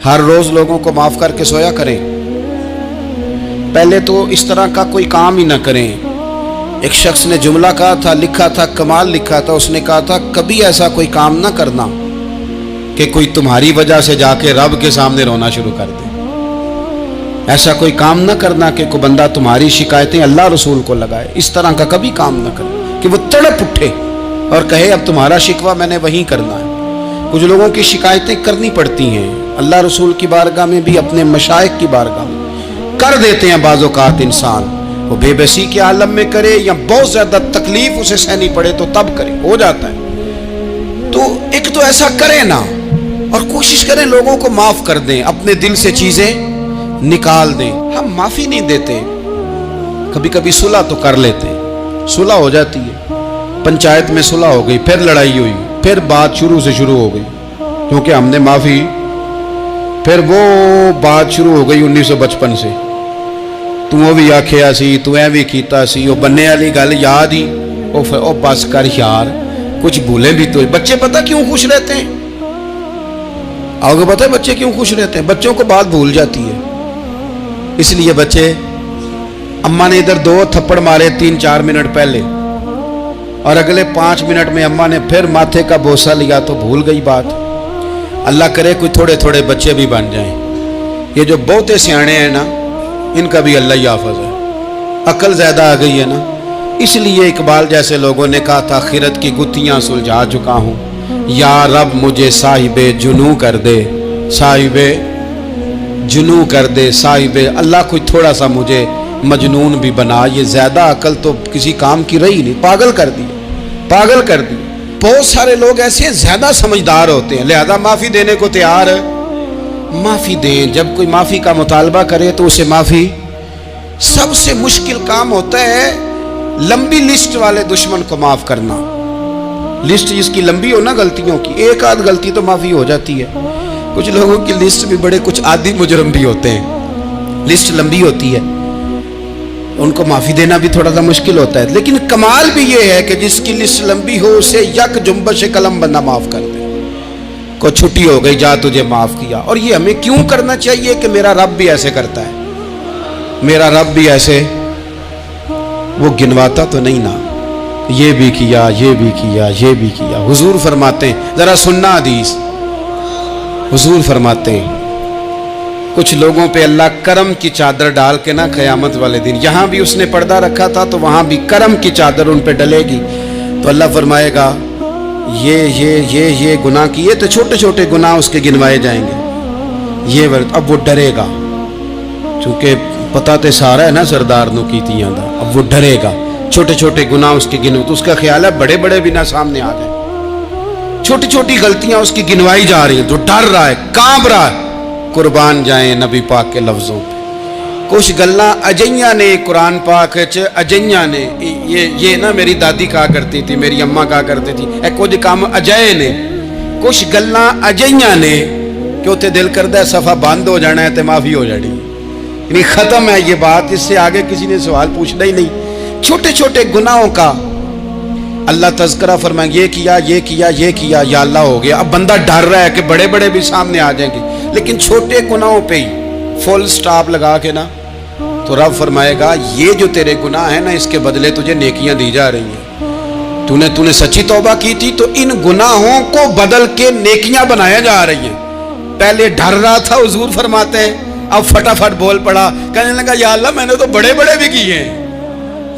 ہر روز لوگوں کو معاف کر کے سویا کریں. پہلے تو اس طرح کا کوئی کام ہی نہ کریں. ایک شخص نے جملہ کہا تھا، لکھا تھا، کمال لکھا تھا. اس نے کہا تھا کبھی ایسا کوئی کام نہ کرنا کہ کوئی تمہاری وجہ سے جا کے رب کے سامنے رونا شروع کر دے. ایسا کوئی کام نہ کرنا کہ کوئی بندہ تمہاری شکایتیں اللہ رسول کو لگائے. اس طرح کا کبھی کام نہ کرے کہ وہ تڑپ اٹھے اور کہے اب تمہارا شکوہ میں نے وہیں کرنا ہے. کچھ لوگوں کی شکایتیں کرنی پڑتی ہیں اللہ رسول کی بارگاہ میں بھی، اپنے مشائخ کی بارگاہ میں کر دیتے ہیں. بعض اوقات انسان وہ بے بسی کے عالم میں کرے یا بہت زیادہ تکلیف اسے سہنی پڑے تو تب کرے، ہو جاتا ہے. تو ایک تو ایسا کریں نا، اور کوشش کریں لوگوں کو معاف کر دیں، اپنے دل سے چیزیں نکال دیں. ہم معافی نہیں دیتے، کبھی کبھی صلح تو کر لیتے ہیں، صلح ہو جاتی ہے. پنچایت میں صلح ہو گئی، پھر لڑائی ہوئی، پھر بات شروع سے شروع ہو گئی کیونکہ ہم نے معافی، پھر وہ بات شروع ہو گئی 1955 سے. تو وہ بھی آکھیا سی، تو اے بھی کیتا سی، وہ بننے والی گل یاد ہی، او بس کر یار، کچھ بھولے بھی تو. بچے پتہ کیوں خوش رہتے ہیں؟ آپ کو پتہ ہے بچے کیوں خوش رہتے ہیں؟ بچوں کو بات بھول جاتی ہے. اس لیے بچے، اماں نے ادھر 2 تھپڑ مارے 3-4 منٹ پہلے اور اگلے 5 منٹ میں اماں نے پھر ماتھے کا بوسہ لیا تو بھول گئی بات. اللہ کرے کوئی تھوڑے تھوڑے بچے بھی بن جائیں. یہ جو بہتے سیانے ہیں نا، ان کا بھی اللہ ہی حافظ ہے. عقل زیادہ آ گئی ہے نا. اس لیے اقبال جیسے لوگوں نے کہا تھا خیرت کی گتھیاں سلجھا چکا ہوں، یا رب مجھے صاحب جنوں کر دے، صاحب جنوں کر دے، صاحب اللہ کوئی تھوڑا سا مجھے مجنون بھی بنا. یہ زیادہ عقل تو کسی کام کی رہی نہیں، پاگل کر دی، پاگل کر دی. بہت سارے لوگ ایسے زیادہ سمجھدار ہوتے ہیں، لہذا معافی دینے کو تیار ہے. معافی دیں. جب کوئی معافی کا مطالبہ کرے تو اسے معافی. سب سے مشکل کام ہوتا ہے لمبی لسٹ والے دشمن کو معاف کرنا. لسٹ جس کی لمبی ہو نا غلطیوں کی، ایک آدھ غلطی تو معافی ہو جاتی ہے. کچھ لوگوں کی لسٹ بھی بڑے کچھ عادی مجرم بھی ہوتے ہیں، لسٹ لمبی ہوتی ہے، ان کو معافی دینا بھی تھوڑا سا مشکل ہوتا ہے. لیکن کمال بھی یہ ہے کہ جس کی لسٹ لمبی ہو اسے یک جنبش قلم بندہ معاف کر دے. کو چھٹی ہو گئی، جا تجھے معاف کیا. اور یہ ہمیں کیوں کرنا چاہیے کہ میرا رب بھی ایسے کرتا ہے، میرا رب بھی ایسے، وہ گنواتا تو نہیں نا، یہ بھی کیا، یہ بھی کیا، یہ بھی کیا. حضور فرماتے ہیں، ذرا سننا حدیث، حضور فرماتے ہیں کچھ لوگوں پہ اللہ کرم کی چادر ڈال کے نا قیامت والے دن، یہاں بھی اس نے پردہ رکھا تھا تو وہاں بھی کرم کی چادر ان پہ ڈلے گی. تو اللہ فرمائے گا یہ گناہ کیے تو چھوٹے چھوٹے گناہ اس کے گنوائے جائیں گے. یہ اب وہ ڈرے گا، چونکہ پتہ تے سارا ہے نا سردار نو کیتیاں دا. اب وہ ڈرے گا، چھوٹے چھوٹے گناہ اس کے گنو، تو اس کا خیال ہے بڑے بڑے بھی نہ سامنے آ جائیں. چھوٹی چھوٹی غلطیاں اس کی گنوائی جا رہی ہیں تو ڈر رہا ہے، کانپ رہا ہے. قربان جائیں نبی پاک کے لفظوں پہ. کچھ گلاں اجیاں نے قرآن پاک اجیاں نے، یہ نا میری دادی کہا کرتی تھی، میری اماں کہا کرتی تھی، اے کچھ کام اجائے نے، کچھ گلاں اجیاں نے کہ اتنے دل کردہ ہے صفحہ بند ہو جانا ہے تو معافی ہو جانی، یعنی ختم ہے یہ بات، اس سے آگے کسی نے سوال پوچھنا ہی نہیں. چھوٹے چھوٹے گناہوں کا اللہ تذکرہ فرمائیں، یہ کیا یہ کیا یہ کیا، یا اللہ ہو گیا. اب بندہ ڈر رہا ہے کہ بڑے بڑے بھی سامنے آ جائیں گے، لیکن چھوٹے گناہوں پہ ہی فل سٹاپ لگا کے نا تو رب فرمائے گا یہ جو تیرے گناہ ہیں نا اس کے بدلے تجھے نیکیاں دی جا رہی ہیں. تو نے سچی توبہ کی تھی تو ان گناہوں کو بدل کے نیکیاں بنایا جا رہی ہیں. پہلے ڈر رہا تھا، حضور فرماتے ہیں، اب فٹافٹ بول پڑا، کہنے لگا یا اللہ میں نے تو بڑے بڑے بھی کیے ہیں.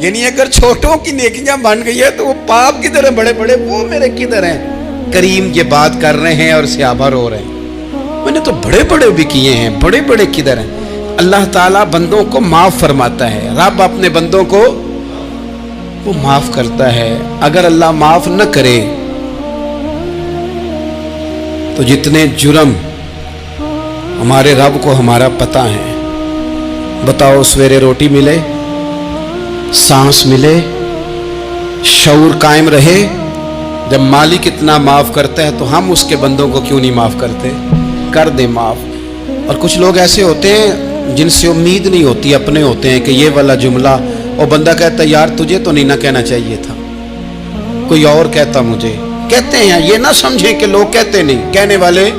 یعنی اگر چھوٹوں کی نیکیاں بن گئی ہے تو وہ پاپ کدھر ہیں، بڑے بڑے وہ میرے کدھر ہیں. کریم یہ بات کر رہے ہیں اور صحابہ رو رہے ہیں، میں نے تو بڑے بڑے بھی کیے ہیں، بڑے بڑے کدھر ہیں. اللہ تعالیٰ بندوں کو معاف فرماتا ہے. رب اپنے بندوں کو وہ معاف کرتا ہے. اگر اللہ معاف نہ کرے تو جتنے جرم ہمارے رب کو ہمارا پتہ ہے. بتاؤ سویرے روٹی ملے، سانس ملے، شعور قائم رہے، جب مالک اتنا معاف کرتا ہے تو ہم اس کے بندوں کو کیوں نہیں معاف کرتے؟ کر دے معاف. اور کچھ لوگ ایسے ہوتے ہیں جن سے امید نہیں ہوتی، اپنے ہوتے ہیں کہ یہ والا جملہ، اور بندہ کہتا ہے یار تجھے تو نہیں نہ کہنا چاہیے تھا، کوئی اور کہتا مجھے. کہتے ہیں، یہ نہ سمجھیں کہ لوگ کہتے نہیں، کہنے والے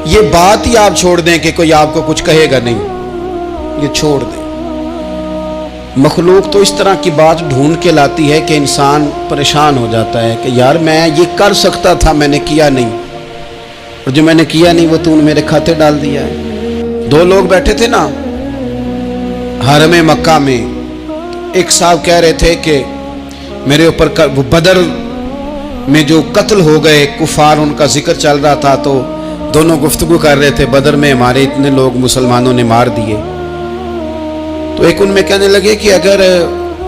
یہ بات ہی آپ چھوڑ دیں کہ کوئی آپ کو کچھ کہے گا نہیں، یہ چھوڑ دیں۔ مخلوق تو اس طرح کی بات ڈھونڈ کے لاتی ہے کہ انسان پریشان ہو جاتا ہے کہ یار میں یہ کر سکتا تھا، میں نے کیا نہیں، اور جو میں نے کیا نہیں وہ تو نے میرے کھاتے ڈال دیا ہے۔ دو لوگ بیٹھے تھے نا حرم مکہ میں، ایک صاحب کہہ رہے تھے کہ میرے اوپر بدر میں جو قتل ہو گئے کفار، ان کا ذکر چل رہا تھا، تو دونوں گفتگو کر رہے تھے بدر میں ہمارے اتنے لوگ مسلمانوں نے مار دیے۔ تو ایک ان میں کہنے لگے کہ اگر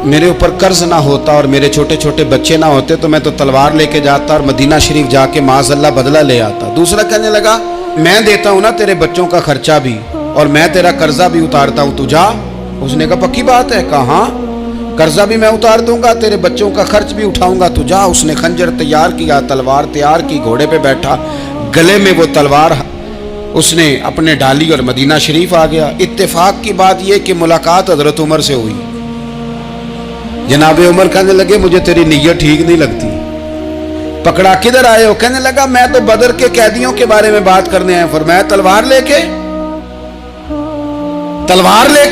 میرے اوپر قرض نہ ہوتا اور میرے چھوٹے چھوٹے بچے نہ ہوتے تو میں تو تلوار لے کے جاتا اور مدینہ شریف جا کے معاذ اللہ بدلہ لے آتا۔ دوسرا کہنے لگا میں دیتا ہوں نا تیرے بچوں کا خرچہ بھی اور میں تیرا قرضہ بھی اتارتا ہوں، تو جا۔ اس نے کہا پکی بات ہے؟ کہا ہاں، قرضہ بھی میں اتار دوں گا، تیرے بچوں کا خرچ بھی اٹھاؤں گا، تو جا۔ اس نے خنجر تیار کیا، تلوار تیار کی، گھوڑے پہ بیٹھا، گلے میں وہ تلوار اس نے اپنے ڈالی اور مدینہ شریف آ گیا۔ اتفاق کی بات یہ کہ ملاقات حضرت عمر سے ہوئی۔ جناب عمر کہنے لگے مجھے تیری نیت ٹھیک نہیں لگتی۔ پکڑا کدھر آئے ہو؟ کہنے لگا میں تو بدر کے قیدیوں کے بارے میں بات کرنے آئے۔ فرمایا تلوار لے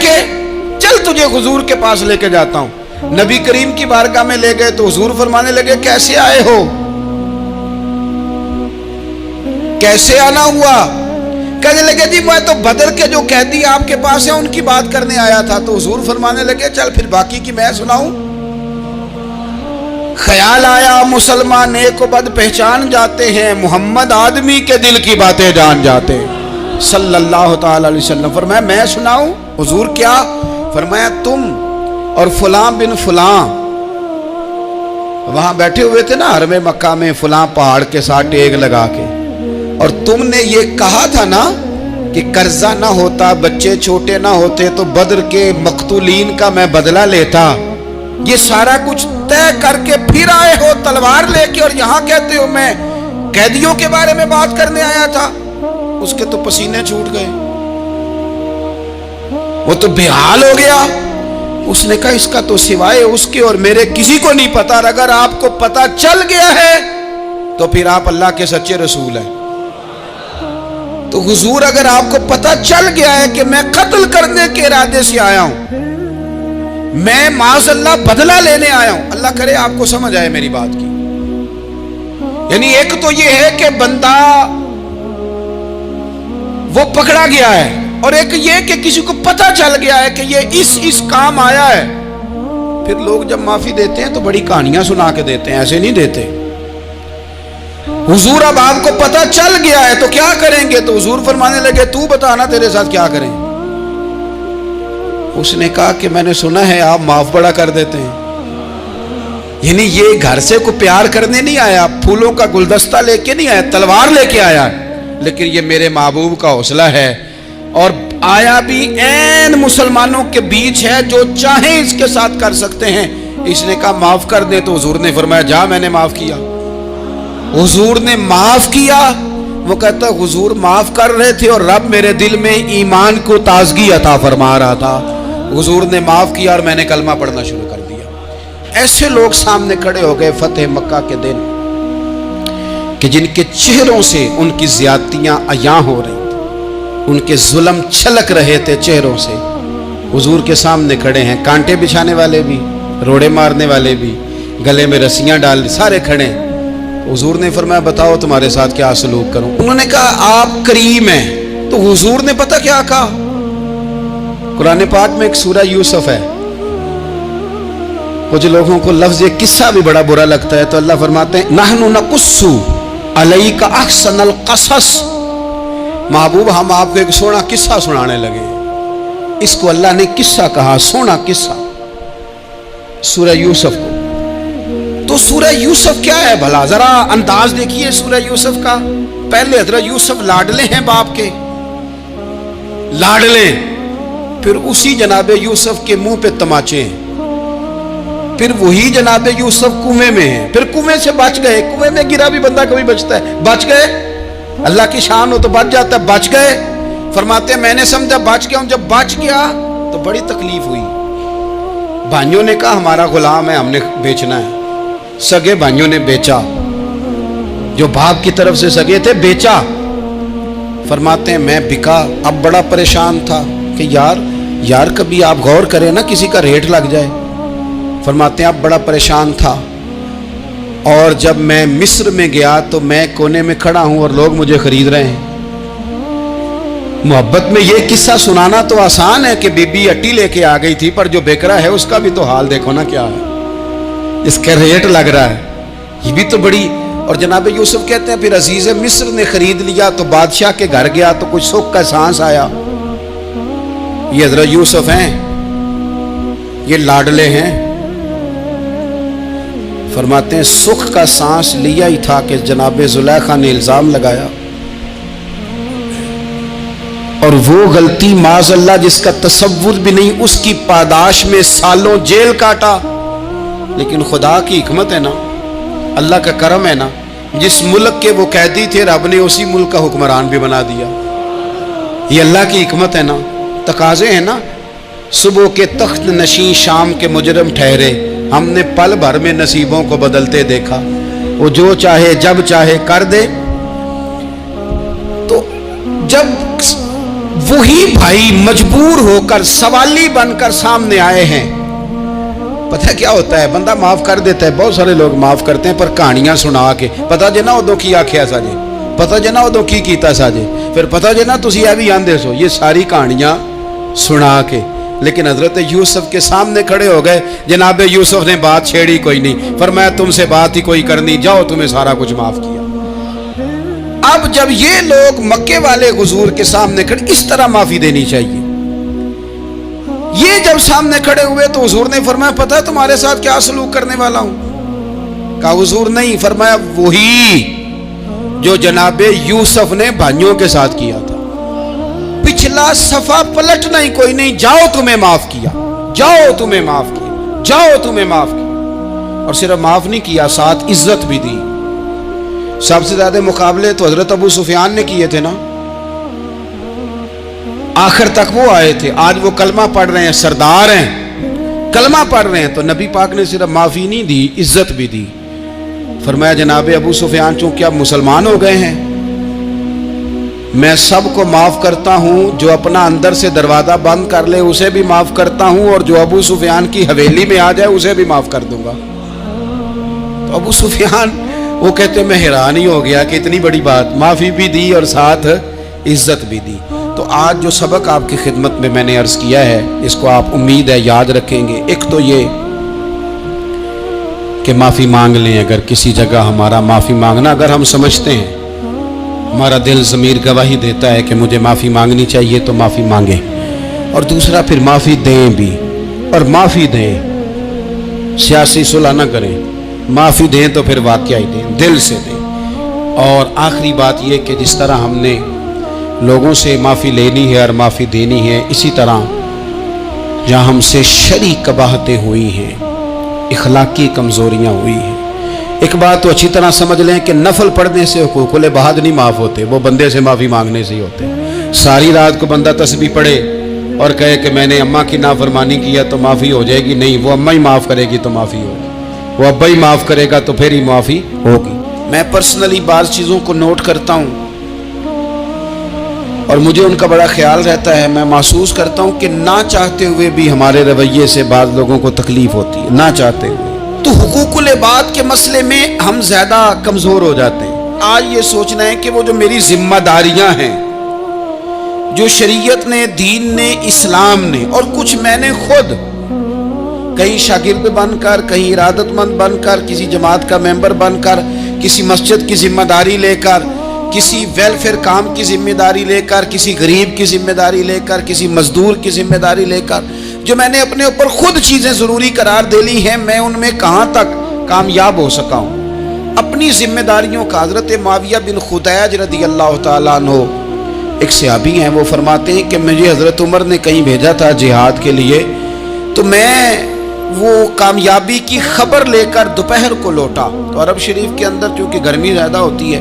کے چل تجھے حضور کے پاس لے کے جاتا ہوں۔ نبی کریم کی بارگاہ میں لے گئے تو حضور فرمانے لگے کیسے آئے ہو؟ کیسے آنا ہوا؟ کہنے لگے جی میں تو بدر کے جو قیدی آپ کے پاس ہیں ان کی بات کرنے آیا تھا۔ تو حضور فرمانے لگے چل پھر باقی کی میں سناؤں۔ خیال آیا مسلمان نیک و بد پہچان جاتے ہیں، محمد آدمی کے دل کی باتیں جان جاتے ہیں صلی اللہ تعالی علیہ وسلم۔ فرمایا میں سناؤں؟ حضور کیا؟ فرمایا تم اور فلاں بن فلاں وہاں بیٹھے ہوئے تھے نا حرم مکہ میں فلاں پہاڑ کے ساتھ ٹیک لگا کے، اور تم نے یہ کہا تھا نا کہ قرضہ نہ ہوتا، بچے چھوٹے نہ ہوتے تو بدر کے مقتولین کا میں بدلہ لیتا۔ یہ سارا کچھ طے کر کے پھر آئے ہو تلوار لے کے، اور یہاں کہتے ہو میں قیدیوں کے بارے میں بات کرنے آیا تھا۔ اس کے تو پسینے چھوٹ گئے، وہ تو بے حال ہو گیا۔ اس نے کہا اس کا تو سوائے اس کے اور میرے کسی کو نہیں پتا، اور اگر آپ کو پتا چل گیا ہے تو پھر آپ اللہ کے سچے رسول ہیں۔ تو حضور اگر آپ کو پتا چل گیا ہے کہ میں قتل کرنے کے ارادے سے آیا ہوں، میں معاذ اللہ بدلہ لینے آیا ہوں، اللہ کرے آپ کو سمجھ آئے میری بات کی۔ یعنی ایک تو یہ ہے کہ بندہ وہ پکڑا گیا ہے، اور ایک یہ کہ کسی کو پتا چل گیا ہے کہ یہ اس کام آیا ہے۔ پھر لوگ جب معافی دیتے ہیں تو بڑی کہانیاں سنا کے دیتے ہیں، ایسے نہیں دیتے۔ حضور اب آپ کو پتا چل گیا ہے تو کیا کریں گے؟ تو حضور فرمانے لگے تو بتانا تیرے ساتھ کیا کریں۔ اس نے کہا کہ میں نے سنا ہے آپ معاف بڑا کر دیتے ہیں۔ یعنی یہ گھر سے کوئی پیار کرنے نہیں آیا، پھولوں کا گلدستہ لے کے نہیں آیا، تلوار لے کے آیا، لیکن یہ میرے محبوب کا حوصلہ ہے، اور آیا بھی عین مسلمانوں کے بیچ ہے، جو چاہیں اس کے ساتھ کر سکتے ہیں۔ اس نے کہا معاف کر دے، تو حضور نے فرمایا جا میں نے معاف کیا۔ حضور نے معاف کیا۔ وہ کہتا حضور معاف کر رہے تھے اور رب میرے دل میں ایمان کو تازگی عطا فرما رہا تھا۔ حضور نے معاف کیا اور میں نے کلمہ پڑھنا شروع کر دیا۔ ایسے لوگ سامنے کھڑے ہو گئے فتح مکہ کے دن کہ جن کے چہروں سے ان کی زیادتیاں عیاں ہو رہی تھیں، ان کے ظلم چھلک رہے تھے چہروں سے۔ حضور کے سامنے کھڑے ہیں، کانٹے بچھانے والے بھی، روڑے مارنے والے بھی، گلے میں رسیاں ڈال سارے کھڑے ہیں۔ حضور نے فرمایا بتاؤ تمہارے ساتھ کیا سلوک کروں؟ انہوں نے کہا آپ کریم ہیں۔ تو حضور نے پتہ کیا کہا؟ قرآن پاک میں ایک سورہ یوسف ہے، کچھ لوگوں کو لفظ یہ قصہ بھی بڑا برا لگتا ہے، تو اللہ فرماتے ہیں نحن نقص علیک احسن القصص، محبوب ہم آپ کو ایک سونا قصہ سنانے لگے۔ اس کو اللہ نے قصہ کہا، سونا قصہ، سورہ یوسف کو۔ تو سورہ یوسف کیا ہے بھلا؟ ذرا انداز دیکھیے سورہ یوسف کا۔ پہلے حضرت یوسف لاڈلے ہیں باپ کے، لاڈلے، پھر اسی جناب یوسف کے منہ پہ تماچے ہیں، پھر وہی جناب یوسف کنویں میں ہیں، پھر کنویں سے بچ گئے۔ کنویں میں گرا بھی بندہ کبھی بچتا ہے، بچ گئے، اللہ کی شان ہو تو بچ جاتا ہے، بچ گئے۔ فرماتے ہیں میں نے سمجھا بچ گیا ہوں، جب بچ گیا تو بڑی تکلیف ہوئی۔ بھائیوں نے کہا ہمارا غلام ہے، ہم نے بیچنا ہے۔ سگے بھائیوں نے بیچا، جو باپ کی طرف سے سگے تھے بیچا، فرماتے ہیں میں بکا، اب بڑا پریشان تھا کہ یار کبھی آپ غور کریں نا کسی کا ریٹ لگ جائے. فرماتے ہیں اب بڑا پریشان تھا، اور جب میں مصر میں گیا تو میں کونے میں کھڑا ہوں اور لوگ مجھے خرید رہے ہیں. محبت میں یہ قصہ سنانا تو آسان ہے کہ بی بی اٹی لے کے آ گئی تھی، پر جو بیکرا ہے اس کا بھی تو حال دیکھو نا کیا ہے، اس کا ریٹ لگ رہا ہے. یہ بھی تو بڑی. اور جناب یوسف کہتے ہیں پھر عزیز مصر نے خرید لیا تو بادشاہ کے گھر گیا تو کچھ سکھ کا سانس آیا. یہ حضرت یوسف ہیں، یہ لاڈلے ہیں. فرماتے ہیں سکھ کا سانس لیا ہی تھا کہ جناب زلیخا نے الزام لگایا، اور وہ غلطی معاذ اللہ جس کا تصور بھی نہیں، اس کی پاداش میں سالوں جیل کاٹا. لیکن خدا کی حکمت ہے نا، اللہ کا کرم ہے نا، جس ملک کے وہ قیدی تھے رب نے اسی ملک کا حکمران بھی بنا دیا. یہ اللہ کی حکمت ہے نا، تقاضے ہیں نا. صبح کے تخت نشین شام کے مجرم ٹھہرے، ہم نے پل بھر میں نصیبوں کو بدلتے دیکھا. وہ جو چاہے جب چاہے کر دے. تو جب وہی بھائی مجبور ہو کر سوالی بن کر سامنے آئے ہیں، پتہ کیا ہوتا ہے، بندہ معاف کر دیتا ہے. بہت سارے لوگ معاف کرتے ہیں پر کہانیاں سنا کے، پتہ جے نا ادو کی آکھیا سا جے، پتہ جے نا ادو کی کیتا سا جے، پھر پتہ جے نا تسی اے بھی آندے سو. یہ ساری کہانیاں سنا کے. لیکن حضرت یوسف کے سامنے کھڑے ہو گئے. جناب یوسف نے بات چھیڑی کوئی نہیں، فرمایا تم سے بات ہی کوئی کرنی، جاؤ تمہیں سارا کچھ معاف کیا. اب جب یہ لوگ مکے والے حضور کے سامنے کھڑے، اس طرح معافی دینی چاہیے. یہ جب سامنے کھڑے ہوئے تو حضور نے فرمایا پتہ ہے تمہارے ساتھ کیا سلوک کرنے والا ہوں؟ کہا حضور نہیں. فرمایا وہی جو جناب یوسف نے بھائیوں کے ساتھ کیا تھا. پچھلا صفحہ پلٹنا ہی کوئی نہیں، جاؤ تمہیں معاف کیا، جاؤ تمہیں معاف کیا، جاؤ تمہیں معاف کیا. اور صرف معاف نہیں کیا، ساتھ عزت بھی دی. سب سے زیادہ مقابلے تو حضرت ابو سفیان نے کیے تھے نا، آخر تک وہ آئے تھے. آج وہ کلمہ پڑھ رہے ہیں، سردار ہیں، کلمہ پڑھ رہے ہیں. تو نبی پاک نے صرف معافی نہیں دی، عزت بھی دی. فرمایا جناب ابو سفیان چونکہ اب مسلمان ہو گئے ہیں، میں سب کو معاف کرتا ہوں. جو اپنا اندر سے دروازہ بند کر لے اسے بھی معاف کرتا ہوں، اور جو ابو سفیان کی حویلی میں آ جائے اسے بھی معاف کر دوں گا. تو ابو سفیان وہ کہتے میں حیران ہی ہو گیا کہ اتنی بڑی بات، معافی بھی دی اور ساتھ عزت بھی دی. تو آج جو سبق آپ کی خدمت میں میں نے عرض کیا ہے، اس کو آپ امید ہے یاد رکھیں گے. ایک تو یہ کہ معافی مانگ لیں. اگر کسی جگہ ہمارا معافی مانگنا، اگر ہم سمجھتے ہیں، ہمارا دل ضمیر گواہی دیتا ہے کہ مجھے معافی مانگنی چاہیے، تو معافی مانگیں. اور دوسرا پھر معافی دیں بھی، اور معافی دیں، سیاسی صلح نہ کریں. معافی دیں تو پھر واقعی دیں، دل سے دیں. اور آخری بات یہ کہ جس طرح ہم نے لوگوں سے معافی لینی ہے اور معافی دینی ہے، اسی طرح جہاں ہم سے شرعی قباحتیں ہوئی ہیں، اخلاقی کمزوریاں ہوئی ہیں، ایک بات تو اچھی طرح سمجھ لیں کہ نفل پڑھنے سے حقوق العباد نہیں معاف ہوتے، وہ بندے سے معافی مانگنے سے ہی ہوتے ہیں. ساری رات کو بندہ تسبیح پڑھے اور کہے کہ میں نے اماں کی نافرمانی کیا تو معافی ہو جائے گی، نہیں، وہ اماں ہی معاف کرے گی تو معافی ہوگی، وہ ابا ہی معاف کرے گا تو پھر ہی معافی ہوگی. میں پرسنلی بعض چیزوں کو نوٹ کرتا ہوں اور مجھے ان کا بڑا خیال رہتا ہے. میں محسوس کرتا ہوں کہ نہ چاہتے ہوئے بھی ہمارے رویے سے بعض لوگوں کو تکلیف ہوتی ہے، نہ چاہتے ہوئے. تو حقوق العباد کے مسئلے میں ہم زیادہ کمزور ہو جاتے ہیں. آج یہ سوچنا ہے کہ وہ جو میری ذمہ داریاں ہیں، جو شریعت نے، دین نے، اسلام نے، اور کچھ میں نے خود کہیں شاگرد بن کر، کہیں ارادت مند بن کر، کسی جماعت کا ممبر بن کر، کسی مسجد کی ذمہ داری لے کر، کسی ویلفیئر کام کی ذمہ داری لے کر، کسی غریب کی ذمہ داری لے کر، کسی مزدور کی ذمہ داری لے کر، جو میں نے اپنے اوپر خود چیزیں ضروری قرار دے لی ہیں، میں ان میں کہاں تک کامیاب ہو سکا ہوں. اپنی ذمہ داریوں کا حضرت معاویہ بن خدیج رضی اللہ تعالیٰ عنہ ایک صحابی ہیں، وہ فرماتے ہیں کہ مجھے حضرت عمر نے کہیں بھیجا تھا جہاد کے لیے، تو میں وہ کامیابی کی خبر لے کر دوپہر کو لوٹا. تو عرب شریف کے اندر چونکہ گرمی زیادہ ہوتی ہے،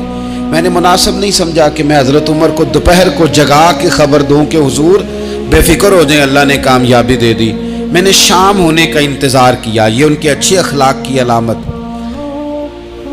میں نے مناسب نہیں سمجھا کہ میں حضرت عمر کو دوپہر کو جگا کے خبر دوں کہ حضور بے فکر ہو جائیں، اللہ نے کامیابی دے دی. میں نے شام ہونے کا انتظار کیا. یہ ان کے اچھے اخلاق کی علامت.